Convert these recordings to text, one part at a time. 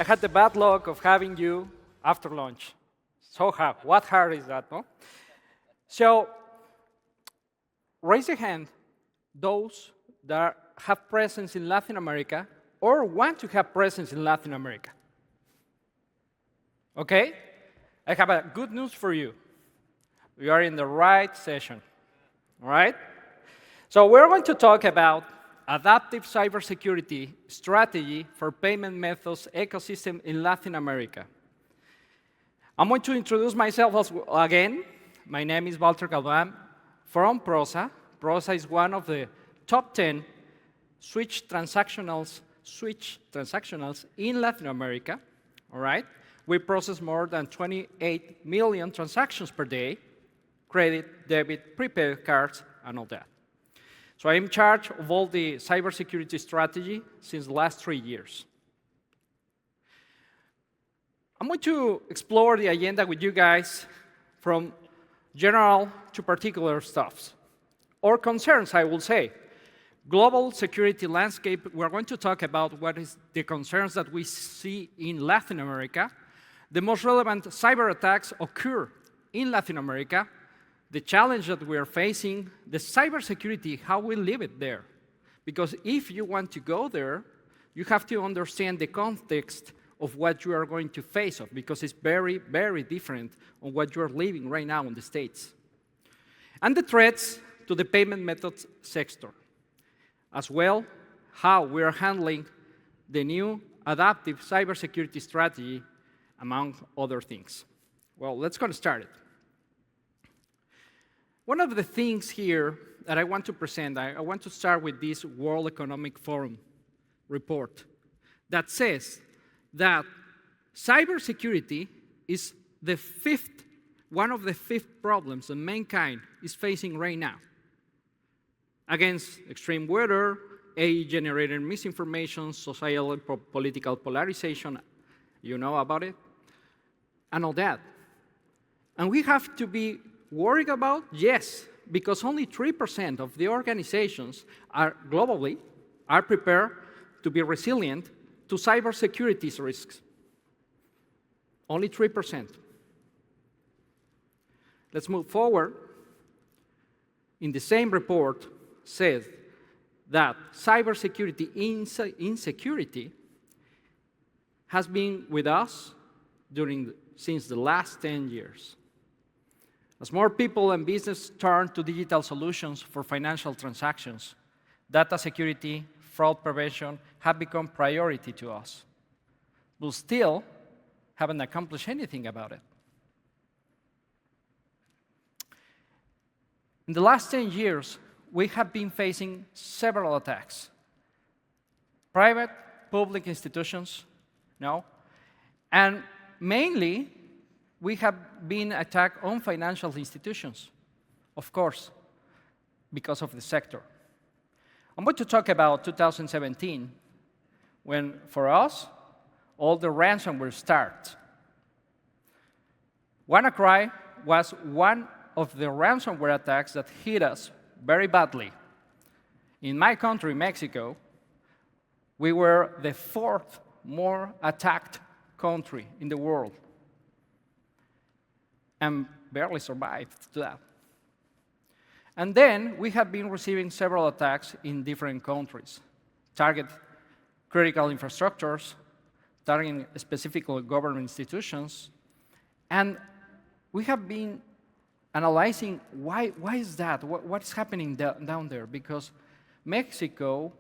had the bad luck of having you after lunch. So hard. What hard is that, no? So raise your hand, those that have presence in Latin America or want to have presence in Latin America. Okay? I have a good news for you. We are in the right session, all right? So we're going to talk about Adaptive Cybersecurity Strategy for Payment Methods Ecosystem in Latin America. I'm going to introduce myself again. My name is Valther Galván from PROSA. PROSA is one of the top 10 switch transactionals in Latin America, all right? We process more than 28 million transactions per day, credit, debit, prepaid cards, and all that. So I'm in charge of all the cybersecurity strategy since the last 3 years. I'm going to explore the agenda with you guys from general to particular stuffs, or concerns, I will say. Global security landscape, we're going to talk about what is the concerns that we see in Latin America. The most relevant cyber attacks occur in Latin America, the challenge that we are facing, the cybersecurity, how we live it there. Because if you want to go there, you have to understand the context of what you are going to face off, because it's very, very different on what you are living right now in the States. And the threats to the payment methods sector. As well, how we are handling the new adaptive cybersecurity strategy, among other things. Well, let's get started. One of the things here that I want to present, I want to start with this World Economic Forum report that says that cybersecurity is one of the fifth problems that mankind is facing right now. Against extreme weather, AI-generated misinformation, societal and political polarization, you know about it, and all that. And we have to be worried about? Yes, because only 3% of the organizations globally are prepared to be resilient to cybersecurity risks. Only 3%. Let's move forward. In the same report, says that cybersecurity insecurity has been with us since the last 10 years. As more people and business turn to digital solutions for financial transactions, data security, fraud prevention have become priority to us. We still haven't accomplished anything about it. In the last 10 years, we have been facing several attacks. Private, public institutions, and mainly, we have been attacked on financial institutions, of course, because of the sector. I'm going to talk about 2017, when, for us, all the ransomware started. WannaCry was one of the ransomware attacks that hit us very badly. In my country, Mexico, we were the fourth more attacked country in the world, and barely survived to that. And then we have been receiving several attacks in different countries, target critical infrastructures, targeting specific government institutions, and we have been analyzing why is that? What's happening down there? Because Mexico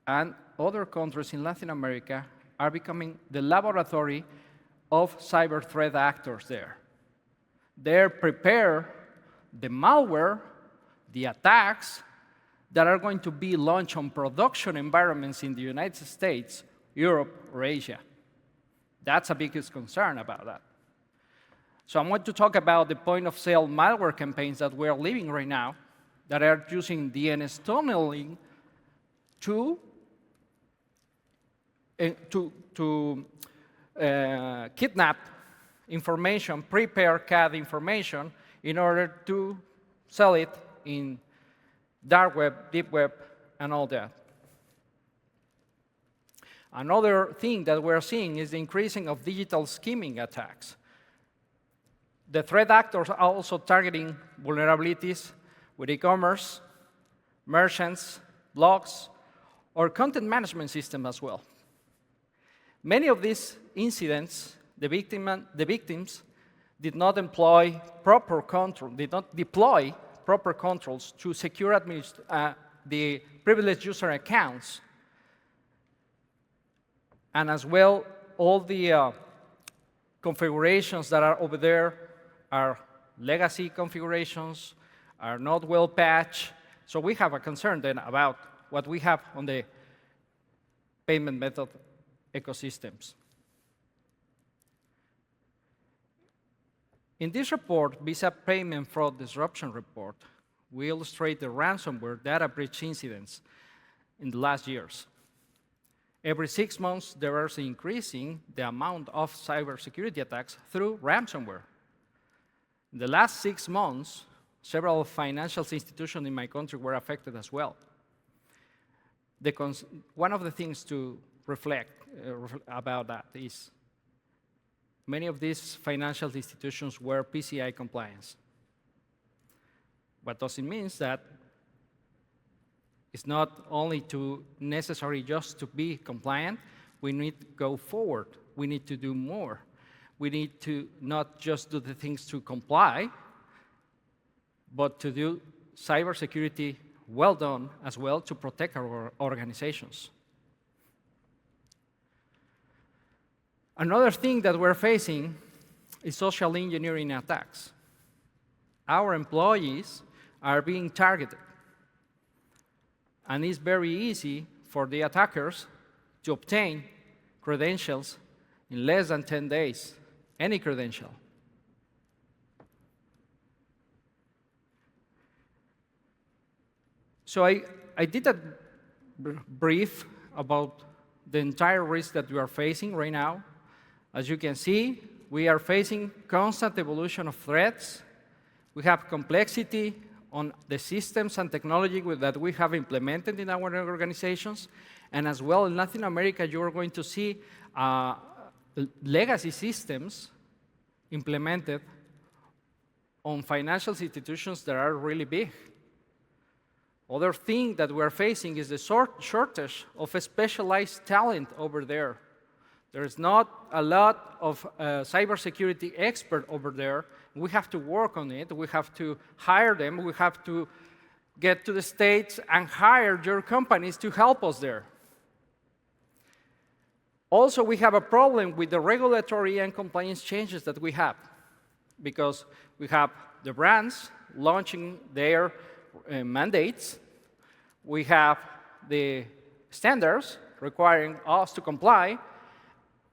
and other countries in Latin America are becoming the laboratory of cyber threat actors there. They prepare the malware, the attacks that are going to be launched on production environments in the United States, Europe, or Asia. That's a biggest concern about that. So I want to talk about the point-of-sale malware campaigns that we're living right now that are using DNS tunneling to kidnap information, prepare CAD information in order to sell it in dark web, deep web, and all that. Another thing that we're seeing is the increasing of digital skimming attacks. The threat actors are also targeting vulnerabilities with e-commerce, merchants, blogs, or content management system as well. Many of these incidents, the victims did not deploy proper controls to secure the privileged user accounts. And as well, all the configurations that are over there are legacy configurations, are not well patched. So we have a concern then about what we have on the payment method ecosystems. In this report, Visa Payment Fraud Disruption Report, we illustrate the ransomware data breach incidents in the last years. Every 6 months, there is increasing the amount of cybersecurity attacks through ransomware. In the last 6 months, several financial institutions in my country were affected as well. One of the things to reflect about that is many of these financial institutions were PCI compliant. What does it mean? That it's not only necessary just to be compliant, we need to go forward. We need to do more. We need to not just do the things to comply, but to do cybersecurity well done as well to protect our organizations. Another thing that we're facing is social engineering attacks. Our employees are being targeted. And it's very easy for the attackers to obtain credentials in less than 10 days, any credential. So I did a brief about the entire risk that we are facing right now. As you can see, we are facing constant evolution of threats. We have complexity on the systems and technology that we have implemented in our organizations. And as well, in Latin America, you are going to see legacy systems implemented on financial institutions that are really big. Other thing that we're facing is the shortage of a specialized talent over there. There's not a lot of cybersecurity expert over there. We have to work on it. We have to hire them. We have to get to the States and hire your companies to help us there. Also, we have a problem with the regulatory and compliance changes that we have, because we have the brands launching their mandates. We have the standards requiring us to comply,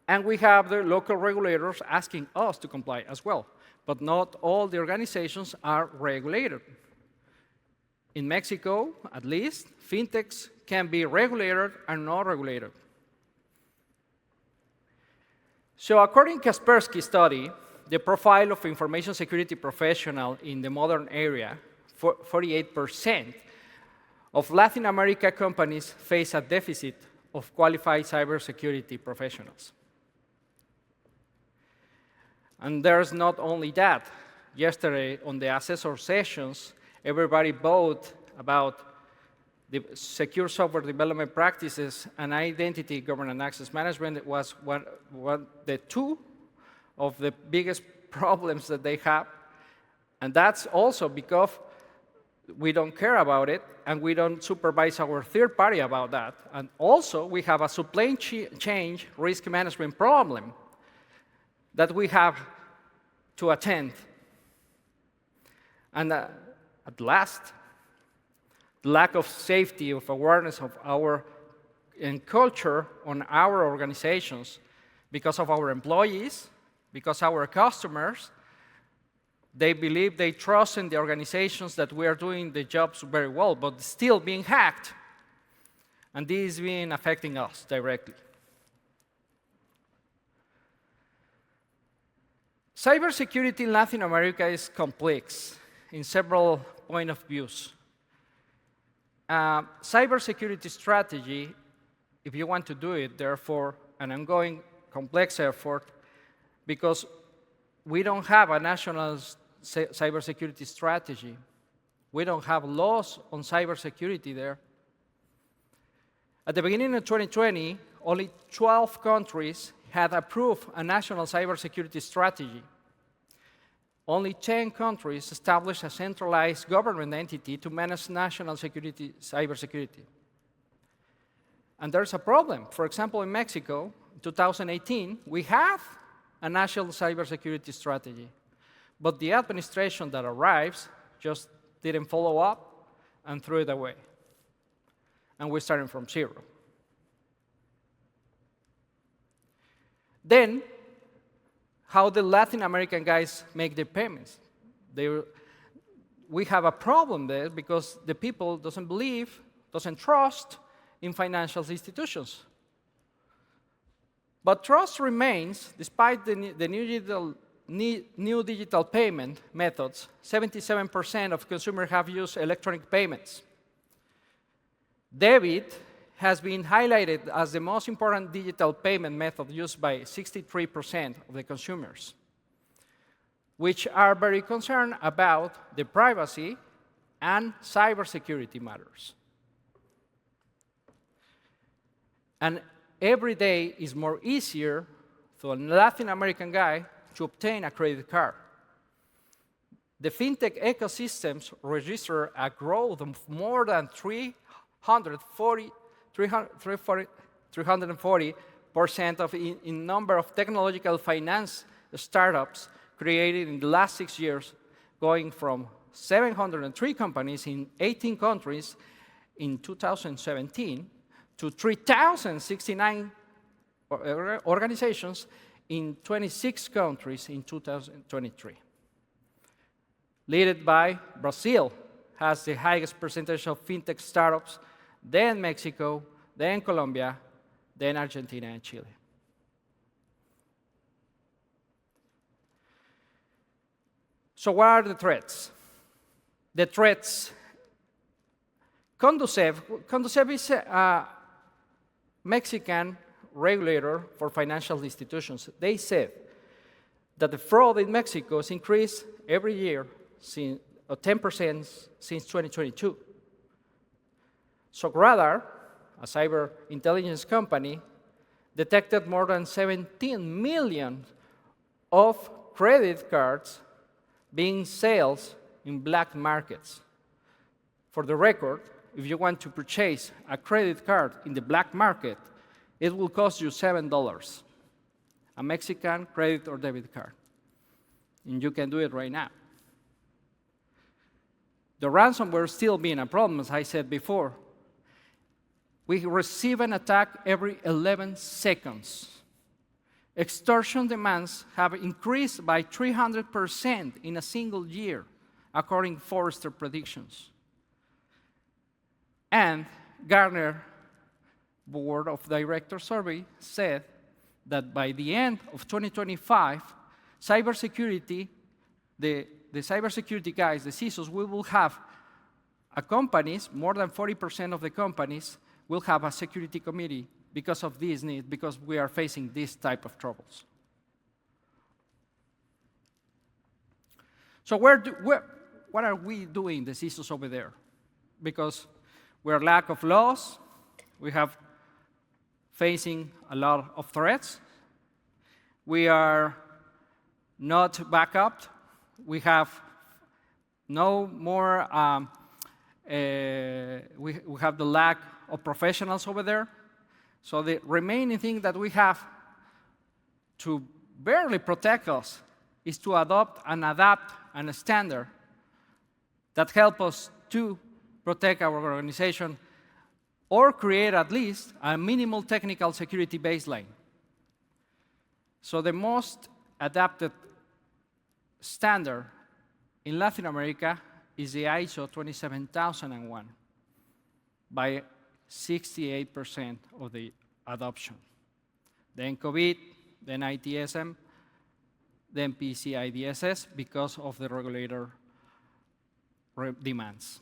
and we have the local regulators asking us to comply as well. But not all the organizations are regulated. In Mexico, at least, fintechs can be regulated and not regulated. So according to Kaspersky study, the profile of information security professional in the modern era, 48% of Latin America companies face a deficit of qualified cybersecurity professionals. And there's not only that. Yesterday, on the assessor sessions, everybody voted about the secure software development practices and identity governance access management. Was the two of the biggest problems that they have. And that's also because we don't care about it, and we don't supervise our third party about that. And also, we have a supply chain risk management problem that we have to attend. And at last, the lack of safety, of awareness of our culture on our organizations, because of our employees, because our customers, they believe, they trust in the organizations that we are doing the jobs very well, but still being hacked. And this is being affecting us directly. Cybersecurity in Latin America is complex in several points of view. Cybersecurity strategy if you want to do it, therefore, an ongoing complex effort, because we don't have a national cybersecurity strategy. We don't have laws on cybersecurity there. At the beginning of 2020, only 12 countries had approved a national cybersecurity strategy. Only 10 countries established a centralized government entity to manage national cybersecurity. And there's a problem. For example, in Mexico, in 2018, we have a national cybersecurity strategy. But the administration that arrives just didn't follow up and threw it away. And we're starting from zero. Then, how the Latin American guys make their payments. We have a problem there because the people doesn't trust in financial institutions. But trust remains, despite the new digital payment methods. 77% of consumers have used electronic payments. Debit has been highlighted as the most important digital payment method used by 63% of the consumers, which are very concerned about the privacy and cybersecurity matters. And every day is more easier for a Latin American guy to obtain a credit card. The fintech ecosystems register a growth of more than 340% in number of technological finance startups created in the last 6 years, going from 703 companies in 18 countries in 2017 to 3,069 organizations in 26 countries in 2023. Led by Brazil, has the highest percentage of fintech startups, then Mexico, then Colombia, then Argentina and Chile. So what are the threats? The threats, Conducef is a Mexican regulator for financial institutions. They said that the fraud in Mexico has increased every year, 10% since 2022. So Radar, a cyber intelligence company, detected more than 17 million of credit cards being sold in black markets. For the record, if you want to purchase a credit card in the black market, it will cost you $7, a Mexican credit or debit card. And you can do it right now. The ransomware still being a problem, as I said before. We receive an attack every 11 seconds. Extortion demands have increased by 300% in a single year, according to Forrester predictions. And Gartner Board of Directors survey said that by the end of 2025, cybersecurity, the cybersecurity guys, the CISOs, we will have companies, more than 40% of the companies will have a security committee because of this need, because we are facing this type of troubles. So what are we doing, the CISOs over there? Because we're lack of laws, we have facing a lot of threats, we are not backed, we have no more, we have the lack of professionals over there. So the remaining thing that we have to barely protect us is to adopt and adapt a standard that help us to protect our organization or create at least a minimal technical security baseline. So the most adapted standard in Latin America is the ISO 27001 by 68% of the adoption. Then COVID, then ITSM, then PCI DSS because of the regulator demands.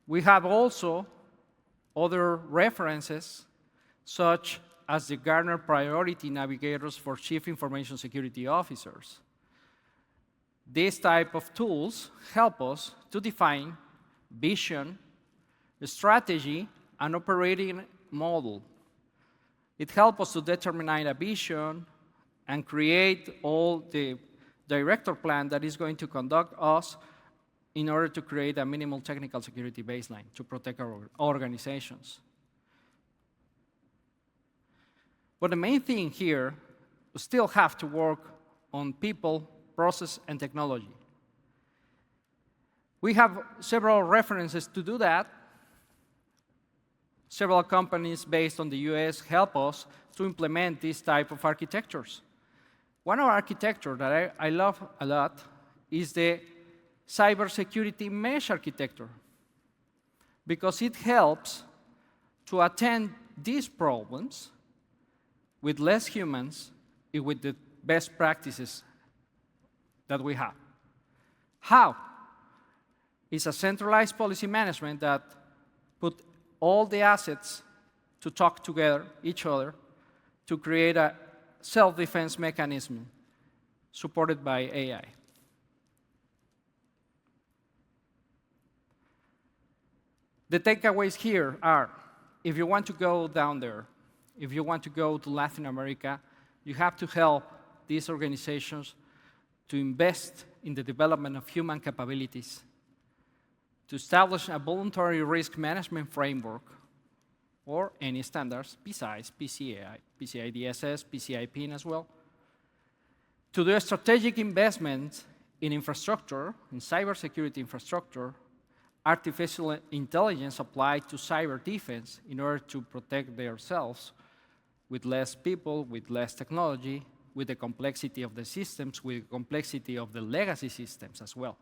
We have also other references, such as the Gartner Priority Navigators for Chief Information Security Officers. These type of tools help us to define vision, strategy, and operating model. It helps us to determine a vision and create all the director plan that is going to conduct us in order to create a minimal technical security baseline to protect our organizations. But the main thing here, we still have to work on people, process, and technology. We have several references to do that. Several companies based on the US help us to implement this type of architectures. One of our architecture that I love a lot is the cybersecurity mesh architecture, because it helps to attend these problems with less humans and with the best practices that we have. How? It's a centralized policy management that put all the assets to talk together, each other, to create a self-defense mechanism supported by AI. The takeaways here are, if you want to go down there, if you want to go to Latin America, you have to help these organizations to invest in the development of human capabilities, to establish a voluntary risk management framework, or any standards besides PCI, PCI DSS, PCI PIN as well, to do a strategic investment in infrastructure, in cybersecurity infrastructure, artificial intelligence applied to cyber defense in order to protect themselves with less people, with less technology, with the complexity of the systems, with the complexity of the legacy systems as well.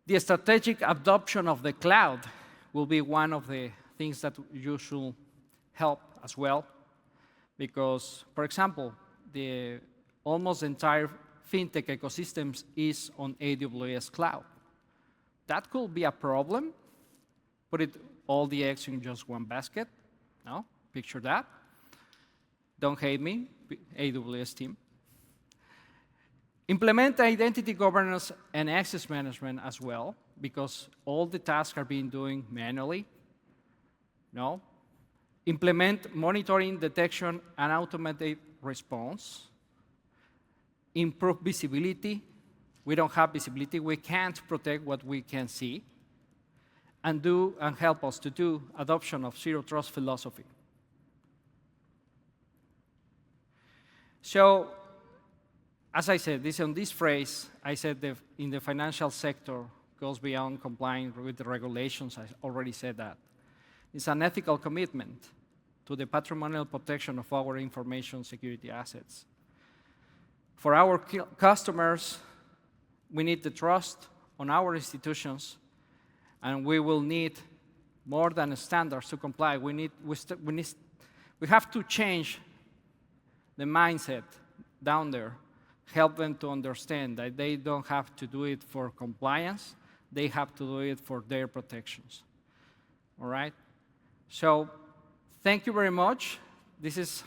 The strategic adoption of the cloud will be one of the things that you should help as well, because, for example, the almost entire fintech ecosystem is on AWS cloud. That could be a problem. Put all the eggs in just one basket. No? Picture that. Don't hate me, AWS team. Implement identity governance and access management as well, because all the tasks are being done manually. No? Implement monitoring, detection, and automated response. Improve visibility. We don't have visibility. We can't protect what we can see. And help us to do adoption of zero trust philosophy. So, as I said, on this phrase, I said in the financial sector goes beyond complying with the regulations. I already said that. It's an ethical commitment to the patrimonial protection of our information security assets. For our customers, we need the trust on our institutions, and we will need more than standards to comply. We have to change the mindset down there, help them to understand that they don't have to do it for compliance, they have to do it for their protections. All right? So, thank you very much. This is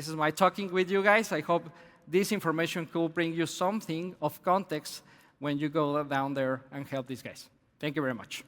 my talking with you guys. I hope this information could bring you something of context when you go down there and help these guys. Thank you very much.